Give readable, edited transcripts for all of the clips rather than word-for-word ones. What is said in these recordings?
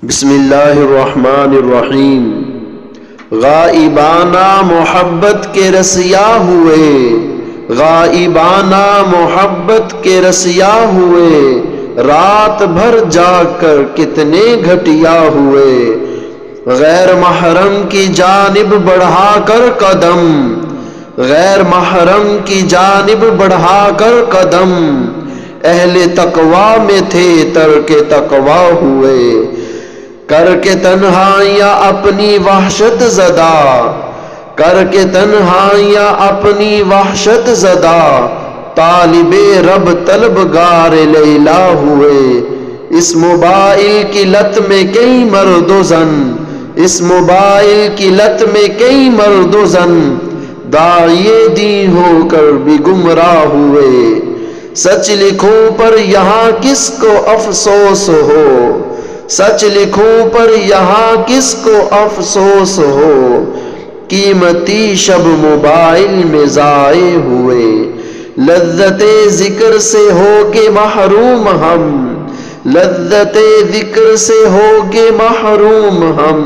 بسم اللہ الرحمن الرحیم۔ غائبانہ محبت کے رسیا ہوئے، غائبانہ محبت کے رسیا ہوئے، رات بھر جاگ کر کتنے گھٹیا ہوئے، غیر محرم کی جانب بڑھا کر قدم، غیر محرم کی جانب بڑھا کر قدم، اہل تقویٰ میں تھے ترک تقویٰ ہوئے، کر کے تنہائیاں اپنی وحشت زدہ، کر کے تنہائیاں اپنی وحشت زدہ، طالب رب طلبگار لیلا ہوئے، اس موبائل کی لت میں کئی مرد و زن، اس موبائل کی لت میں کئی مرد و زن، داعیے دین ہو کر بھی گمراہ ہوئے، سچ لکھوں پر یہاں کس کو افسوس ہو، سچ لکھوں پر یہاں کس کو افسوس ہو، قیمتی شب موبائل میں ضائع ہوئے، لذت ذکر سے ہو کے محروم ہم، لذت ذکر سے ہو کے محروم ہم،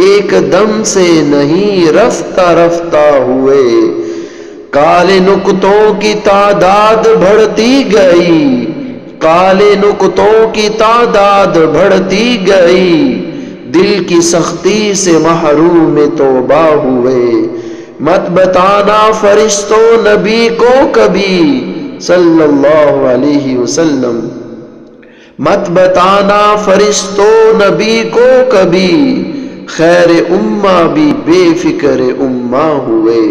ایک دم سے نہیں رفتہ رفتہ ہوئے، کالے نقطوں کی تعداد بڑھتی گئی، کالے نقطوں کی تعداد بڑھتی گئی، دل کی سختی سے محروم توبہ ہوئے، مت بتانا فرشتوں نبی کو کبھی صلی اللہ علیہ وسلم، مت بتانا فرشتوں نبی کو کبھی، خیر امہ بھی بے فکر امہ ہوئے،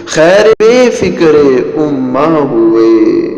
خیر بے فکر امہ ہوئے۔